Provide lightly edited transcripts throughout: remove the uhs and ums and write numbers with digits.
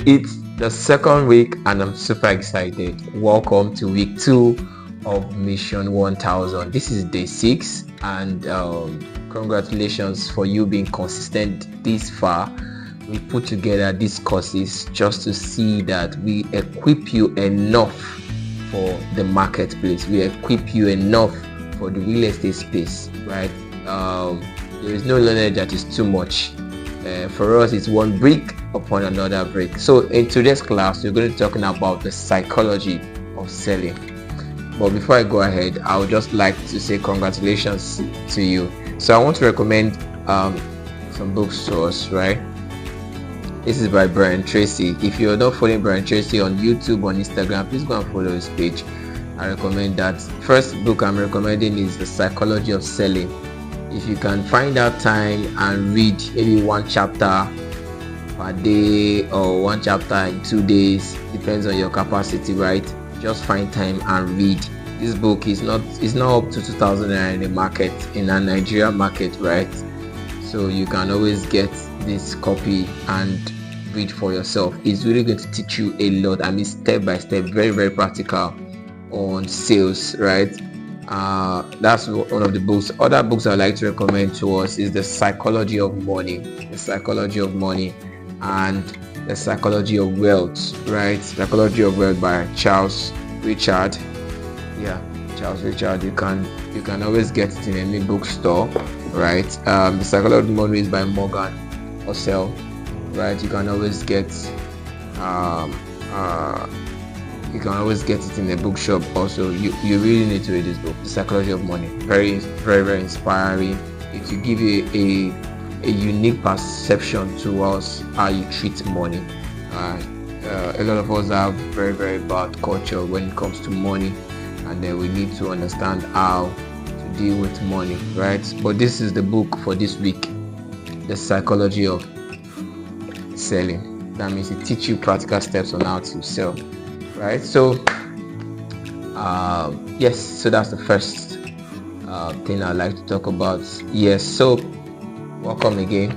It's the second week and I'm super excited. Welcome to week 2 of Mission 1000. This is day 6 and congratulations for you being consistent this far. We put together these courses just to see that we equip you enough for the marketplace. We equip you enough for the real estate space, right? There is no knowledge that is too much. For us, it's one brick upon another brick. So in today's class, we're going to be talking about the psychology of selling. But before I go ahead, I would just like to say congratulations to you. So I want to recommend some books to us, right? This is by Brian Tracy. If you're not following Brian Tracy on YouTube, on Instagram, please go and follow his page. I recommend that. First book I'm recommending is The Psychology of Selling. If you can find out time and read maybe one chapter per day or one chapter in 2 days, depends on your capacity, right? Just find time and read. This book is not up to 2,000 naira in the market, in a Nigeria market, right? So you can always get this copy and read for yourself. It's really going to teach you a lot. I mean, step by step, very, very practical on sales, right? That's one of the books. Other books I like to recommend to us is The Psychology of Money, The Psychology of Money, and The Psychology of Wealth, right? Psychology of Wealth by Charles Richard. Yeah, Charles Richard. You can always get it in any bookstore, right? The Psychology of Money is by Morgan Housel, right? You can always get it in a bookshop also. You really need to read this book, The Psychology of Money. Very, very, very inspiring. It will give you a unique perception towards how you treat money. A lot of us have very, very bad culture when it comes to money, and then we need to understand how to deal with money, right? But this is the book for this week, The Psychology of Selling. That means it teaches you practical steps on how to sell, right? So yes, so that's the first thing I'd like to talk about. Yes, so welcome again.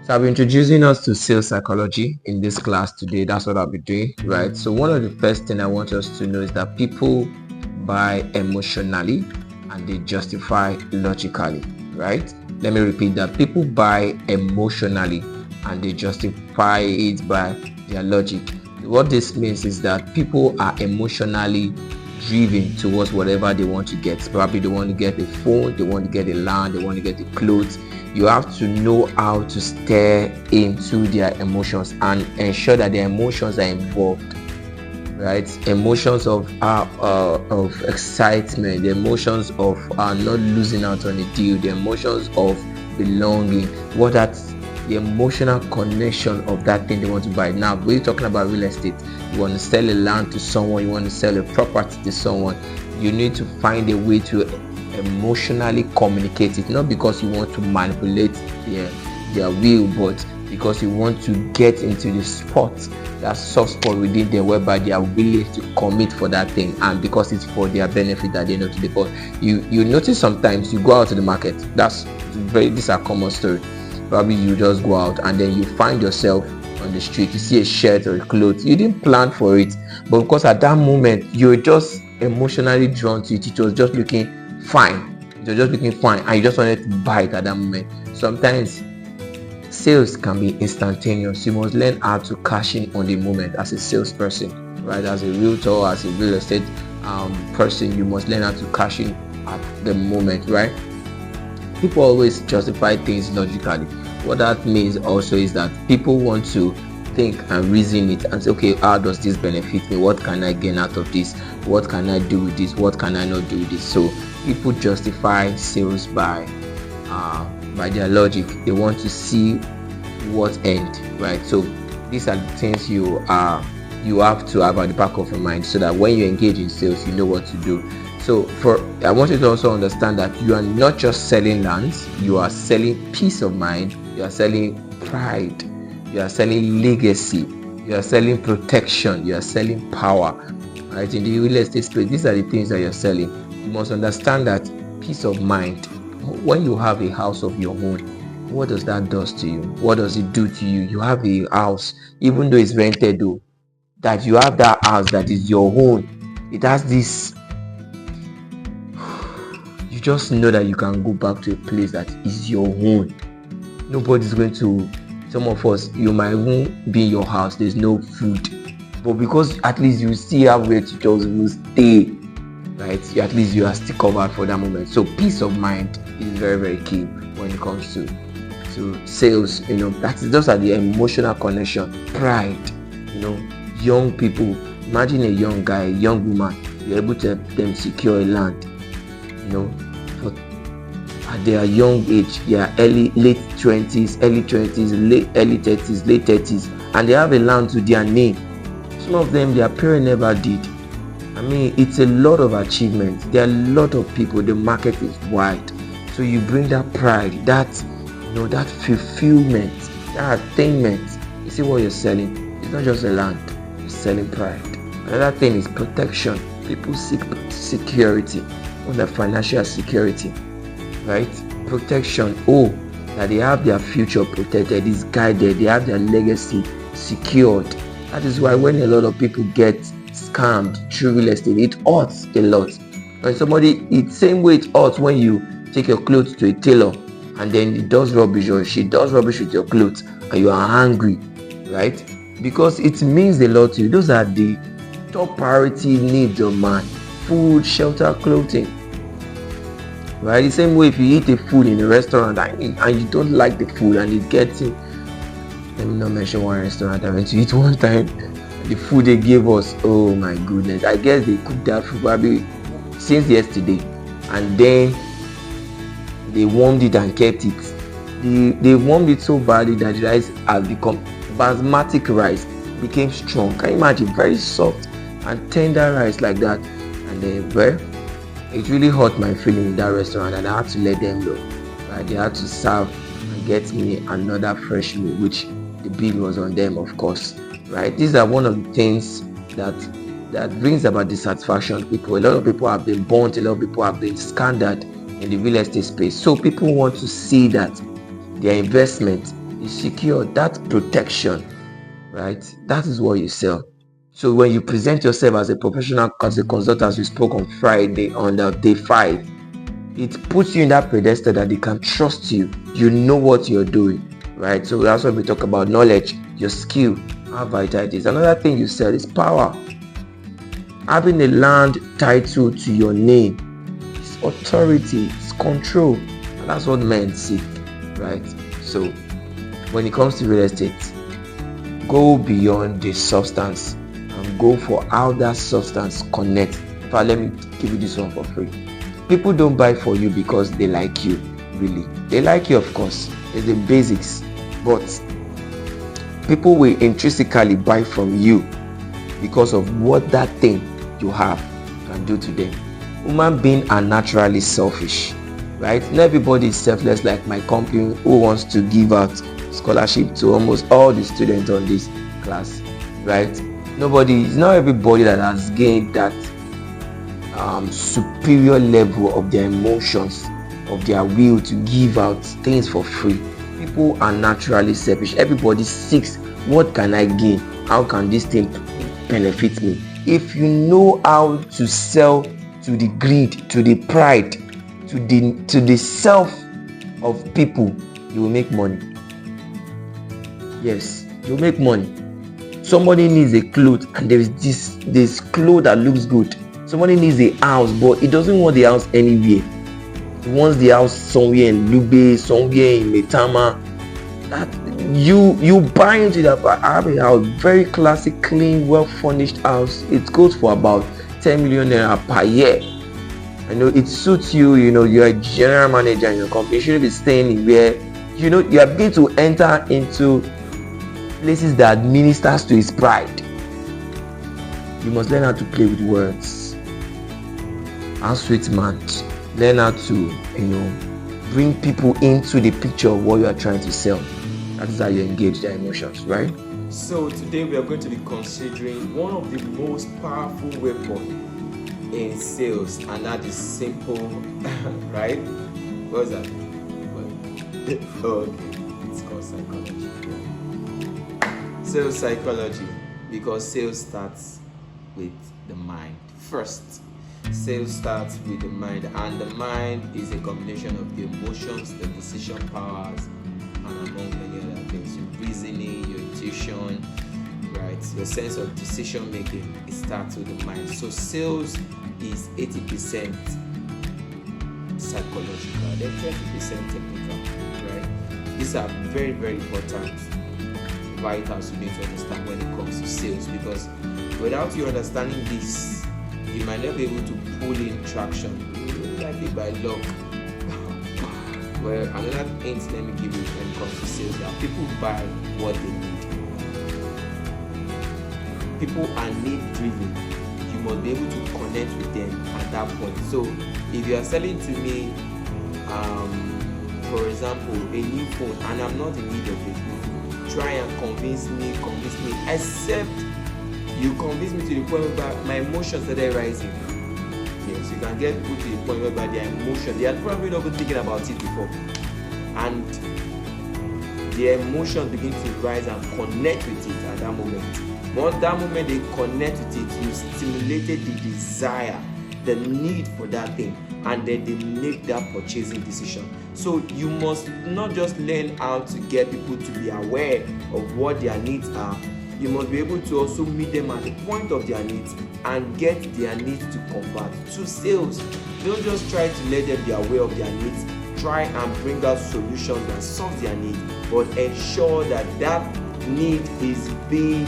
So I'll be introducing us to sales psychology in this class today. That's what I'll be doing, right? So one of the first things I want us to know is that people buy emotionally and they justify logically, right? Let me repeat that. People buy emotionally and they justify it by their logic. What this means is that people are emotionally driven towards whatever they want to get. Probably they want to get a phone, they want to get a land, they want to get a clothes. You have to know how to stare into their emotions and ensure that their emotions are involved, right? Emotions of excitement, the emotions of not losing out on a deal, the emotions of belonging, the emotional connection of that thing they want to buy. Now, we're talking about real estate. You want to sell a land to someone, you want to sell a property to someone, you need to find a way to emotionally communicate it, not because you want to manipulate their will, but because you want to get into the spot, that soft spot within them whereby they are willing to commit for that thing, and because it's for their benefit that they know to. Because you notice sometimes you go out to the market, this is a common story. Probably you just go out and then you find yourself on the street, you see a shirt or a clothes, you didn't plan for it, but because at that moment you're just emotionally drawn to it, it was just looking fine, and you just wanted to buy it at that moment. Sometimes sales can be instantaneous. You must learn how to cash in on the moment as a salesperson, right? As a realtor, as a real estate person, you must learn how to cash in at the moment, right? People always justify things logically. What that means also is that people want to think and reason it and say, okay, how does this benefit me? What can I gain out of this? What can I do with this? What can I not do with this? So people justify sales by their logic. They want to see what end, right? So these are the things you have to have at the back of your mind, so that when you engage in sales, you know what to do. So I want you to also understand that you are not just selling lands, you are selling peace of mind, you are selling pride, you are selling legacy, you are selling protection, you are selling power, right? In the real estate space, these are the things that you're selling. You must understand that peace of mind, when you have a house of your own, What does that does to you? What does it do to you? You have a house, even though it's rented though, that you have that house that is your own. It has this, you just know that you can go back to a place that is your own. Nobody's going to, some of us, you might even be in your house, there's no food, but because at least you still have where to just stay, right? At least you are still covered for that moment. So peace of mind is very, very key when it comes to sales. That is just at the emotional connection. Pride, young people, imagine a young guy, a young woman, you're able to help them secure a land, but at their young age, they are late 20s, early 30s, late 30s, and they have a land to their name. Some of them, their parents never did. I mean, it's a lot of achievements. There are a lot of people. The market is wide. So you bring that pride, that fulfillment, that attainment. You see what you're selling? It's not just a land. You're selling pride. Another thing is protection. People seek security, or the financial security, right? Protection. Oh, that they have their future protected, is guided. They have their legacy secured. That is why when a lot of people get scammed through real estate, it hurts a lot. When somebody, it's same way it hurts when you take your clothes to a tailor and then he does rubbish or she does rubbish with your clothes and you are angry, right? Because it means a lot to you. Those are the top priority needs of man: food, shelter, clothing, right? The same way if you eat a food in a restaurant and you don't like the food and it gets in, let me not mention one restaurant I went to eat one time. The food they gave us, oh my goodness, I guess they cooked that food probably since yesterday, and then they warmed it and kept it. They warmed it so badly that the rice has become basmati rice, became strong. Can you imagine? Very soft and tender rice like that. And then, it really hurt my feeling in that restaurant, and I had to let them know. Right? They had to serve and get me another fresh meal, which the bill was on them, of course. Right? These are one of the things that brings about dissatisfaction to people. A lot of people have been burnt. A lot of people have been scammed in the real estate space. So people want to see that their investment is secure, that protection, right? That is what you sell. So when you present yourself as a professional, as a consultant, as we spoke on Friday on the day 5, it puts you in that pedestal that they can trust you. You know what you're doing, right? So that's what we talk about: knowledge, your skill, how vital it is. Another thing you sell is power. Having a land title to your name is authority, it's control, and that's what men seek, right? So when it comes to real estate, go beyond the substance and go for how that substance connects. In fact, let me give you this one for free. People don't buy for you because they like you, really. They like you, of course, it's the basics, but people will intrinsically buy from you because of what that thing you have can do to them. Human beings are naturally selfish, right? Not everybody is selfless like my company, who wants to give out scholarship to almost all the students on this class, right? It's not everybody that has gained that superior level of their emotions, of their will to give out things for free. People are naturally selfish. Everybody seeks, what can I gain? How can this thing benefit me? If you know how to sell to the greed, to the pride, to the self of people, you will make money. Yes, you'll make money. Somebody needs a cloth and there is this cloth that looks good. Somebody needs a house, but he doesn't want the house anywhere. He wants the house somewhere in Lube, somewhere in Metama. That you buy into that. I have a house, very classic, clean, well furnished house. It goes for about 10 million naira per year. I know it suits you. You're a general manager in your company. You shouldn't be staying in where you are beginning to enter into places that ministers to his pride. You must learn how to play with words. How sweet man. Learn how to bring people into the picture of what you are trying to sell. That is how you engage their emotions, right? So today we are going to be considering one of the most powerful weapons in sales, and that is simple, right? What's that? Okay, it's called psychology. Sales psychology, because sales starts with the mind first. Sales starts with the mind, and the mind is a combination of the emotions, the decision powers, and among many other things. Your reasoning, your intuition, right? Your sense of decision making. It starts with the mind. So sales is 80% psychological, then 20% technical, right? These are very, very important vitals you need to understand when it comes to sales, because without you understanding this, you might not be able to pull in traction, likely by luck. Well, another hint let me give you when it comes to sales, that people buy what they need. People are need driven. You must be able to connect with them at that point. So if you are selling to me, for example, a new phone, and I'm not in need of it, try and convince me, except you convince me to the point where my emotions started rising. Yes, you can get people to the point where their emotions, they are probably not even thinking about it before, and their emotions begin to rise and connect with it at that moment. Once that moment they connect with it, you stimulated the desire, the need for that thing, and then they make that purchasing decision. So you must not just learn how to get people to be aware of what their needs are. You must be able to also meet them at the point of their needs and get their needs to convert to sales. Don't just try to let them be aware of their needs. Try and bring out solutions that solve their needs, but ensure that that need is being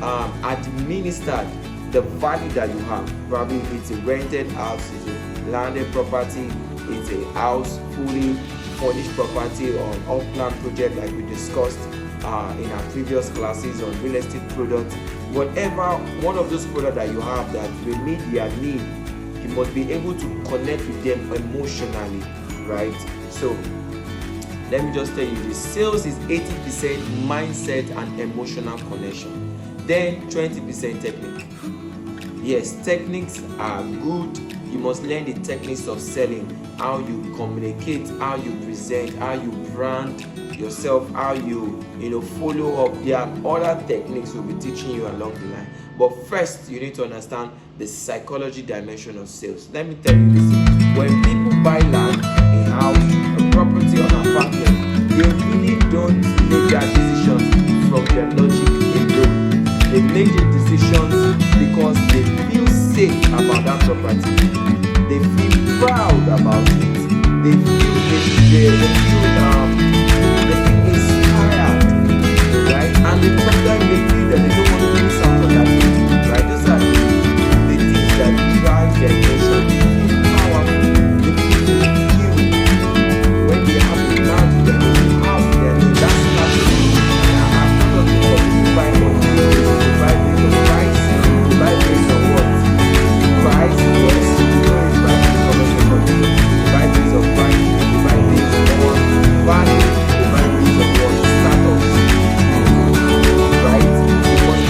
administered. The value that you have, probably it's a rented house, it's a landed property, it's a house fully furnished property, or an off-plan project like we discussed in our previous classes on real estate products. Whatever one of those products that you have that will meet their need, you must be able to connect with them emotionally, right? So let me just tell you this: sales is 80% mindset and emotional connection, then 20% technique. Yes, techniques are good. You must learn the techniques of selling, how you communicate, how you present, how you brand yourself, how you follow up. There are other techniques we'll be teaching you along the line. But first, you need to understand the psychology dimension of sales. Let me tell you this: when people buy land, a house, a property, or an apartment, they really don't make their decisions from their logic alone. They make the decisions because they feel safe about that property. They feel proud about it. They feel inspired, right? And the time they feel that they don't want to miss out on that thing, right? Those are the things that drive their emotion. They feel powerful. They feel secure when they have the land to them, the house to them. That's natural. Now, I'm not talking about people buying on buy based on price, you buy based on what? Price, yes, you buy based on commercial, you buy based on price, you buy based on value, you buy based on what? Status, right? You must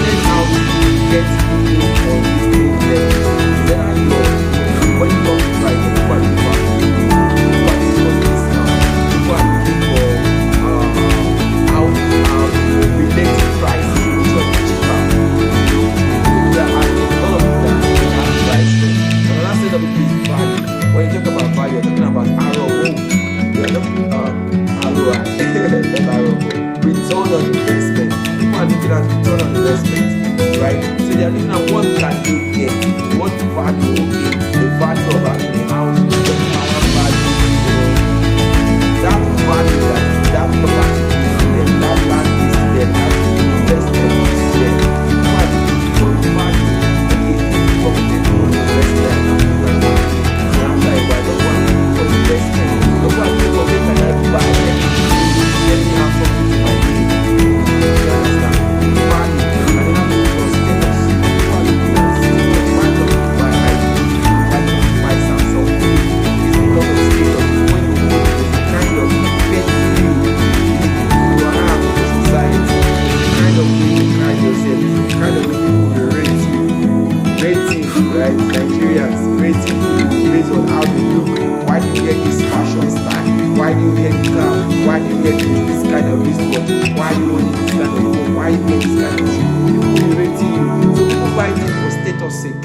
sick.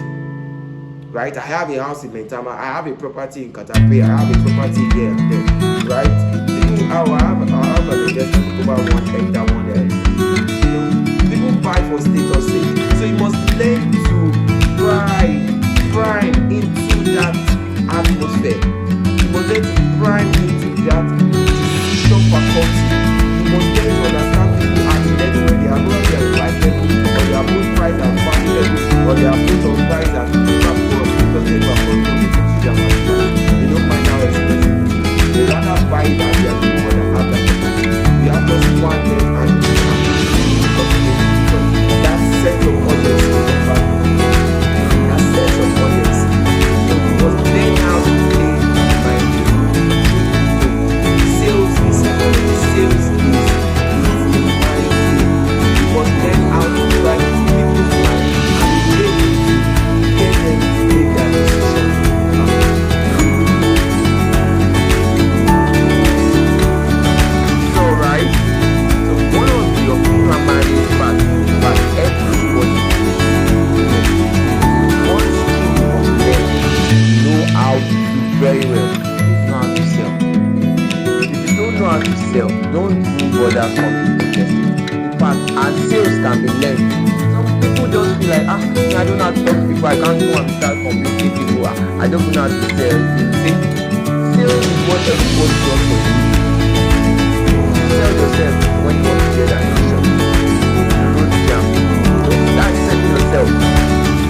Right? I have a house in Mentama, I have a property in Katape, I have a property here and there. Right? People, I have an investment over 1 hectare, 1 area. People buy for status sake. So you must learn to prime into that atmosphere. You must learn to prime into that decision faculty. You must learn to understand people at the level where they are going to their price level, or they are both price at family level, or they are both on price at they don't mind how expensive it is. They rather buy it and they are the one that have that. We have just one day and that set of audience is the fact. That set of audience. So we must learn how to play by sales is sales is a mind game. We must learn how to drive people's mind and be able to get them to make their decision. So right, so one of your primary parts that everybody one skill you must learn know how to do very well is know how to sell. If you don't know how to sell, don't even bother coming to testing. In fact, and sales can be learned. Some people just feel like, I don't know how to talk to people, I can't go and start communicating people, I don't know how to sell. See, sales is what everybody does for you. Sell yourself when you want to get that decision. Don't jam. Don't start selling yourself.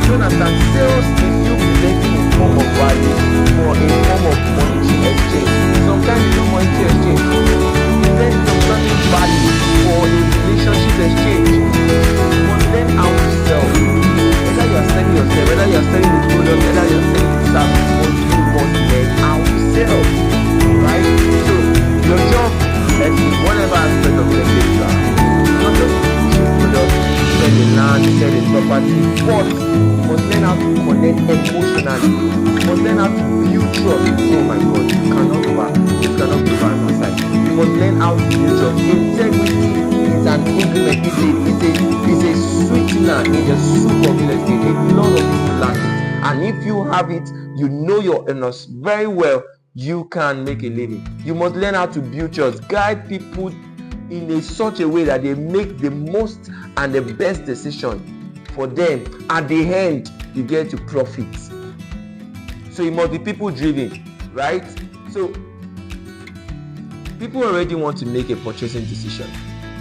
You understand? Sales is you presenting a form of value or a form of monetary exchange. Sometimes it's not monetary exchange. Present some certain value for a relationship exchange. You must learn how to sell. Whether you are selling yourself, whether you are selling the product, whether you are selling the service, but you must learn how to sell. Right? So your job is whatever aspect of your life you are. Not just product, sell the land, sell the property, but you must learn how to connect emotionally. You must learn how to build trust. Oh my God, you cannot go back. You cannot go back on side. You must learn how to build trust. Integrity is an ingredient. It's a sweetener in the soup of real estate. A lot of people lack it. And if you have it, you know your earners very well, you can make a living. You must learn how to build trust. Guide people in such a way that they make the most and the best decision for them. At the end, you get to profit. So you must be people driven, right? So people already want to make a purchasing decision.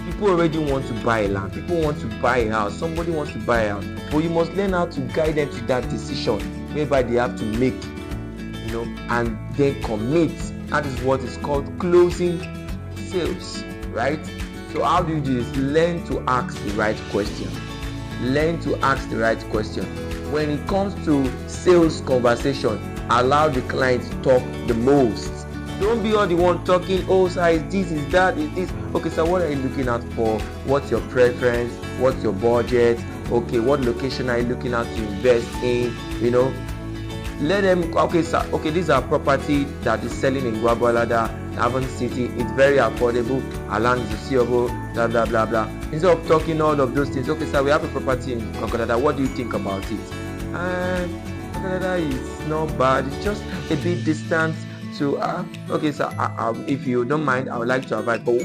People already want to buy a land. People want to buy a house. Somebody wants to buy a house. But you must learn how to guide them to that decision whereby they have to make, and then commit. That is what is called closing sales, right? So how do you do this? Learn to ask the right question. Learn to ask the right question. When it comes to sales conversation, allow the client to talk the most. Don't be all the one talking, oh sir, is this, is that, is this. Okay, so what are you looking at for? What's your preference? What's your budget? Okay, what location are you looking at to invest in? Let them, okay sir, okay, this is a property that is selling in Guagualada, Avon City. It's very affordable. Our land is receivable, blah blah blah blah. Instead of talking all of those things, okay sir, we have a property in Guagualada. What do you think about it? Guagualada is not bad. It's just a bit distant. So okay sir, if you don't mind, I would like to advise. But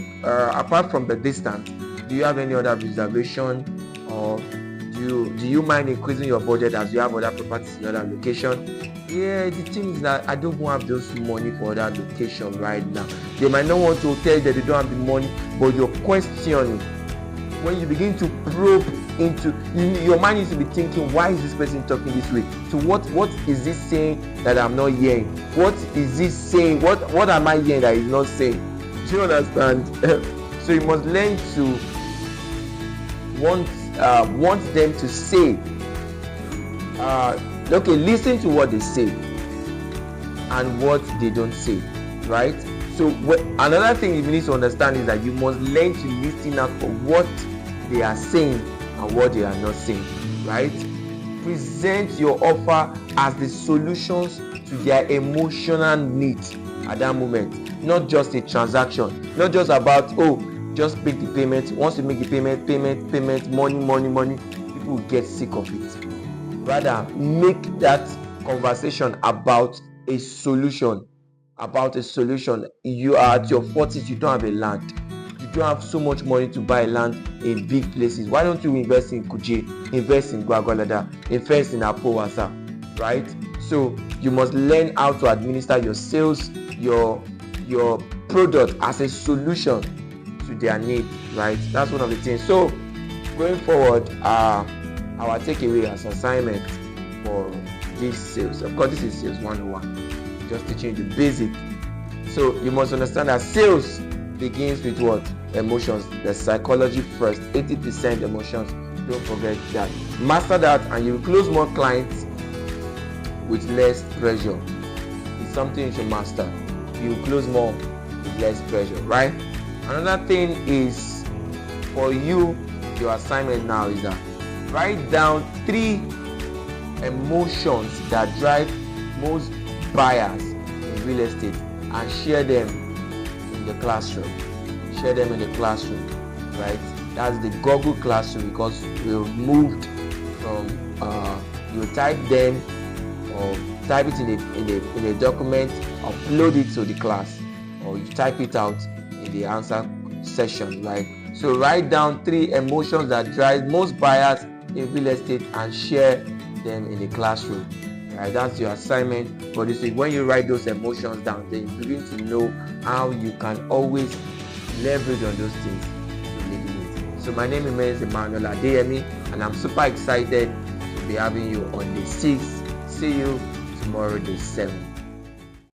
apart from the distance, do you have any other reservation, or do you mind increasing your budget as you have other properties in other location? Yeah, the thing is that I don't have those money for that location right now. They might not want to tell you that they don't have the money, but your question, when you begin to probe into, your mind needs to be thinking, why is this person talking this way? So what is this saying that I'm not hearing? What is this saying? What am I hearing that he's not saying? Do you understand? So you must learn to want them to say, okay, listen to what they say and what they don't say, right? So another thing you need to understand is that you must learn to listen out for what they are saying and what they are not saying, right? Present your offer as the solutions to their emotional needs at that moment, not just a transaction, not just about, just make the payment. Once you make the payment, money, people will get sick of it. Rather, make that conversation about a solution. You are at your 40s, you don't have a land, you don't have so much money to buy land in big places. Why don't you invest in Kuje, invest in Gwagwalada, invest in Apowasa, right? So you must learn how to administer your sales, your product as a solution to their need, right? That's one of the things. So going forward, our takeaway as assignment for this sales, of course this is sales 101, just teaching the basic. So you must understand that sales begins with what? Emotions. The psychology first, 80% emotions. Don't forget that. Master that and you will close more clients with less pressure. It's something you should master. You will close more with less pressure, right? Another thing is for you, your assignment now is that write down 3 emotions that drive most buyers in real estate and share them in the classroom. Right? That's the Google Classroom, because we've moved from you type them or type it in a document, upload it to the class, or you type it out in the answer session, right? So write down 3 emotions that drive most buyers in real estate and share them in the classroom. Right, that's your assignment for this week. When you write those emotions down, then you begin to know how you can always leverage on those things to make it. So my name is Emmanuel Adeyemi, and I'm super excited to be having you on the 6th. See you tomorrow, the 7th.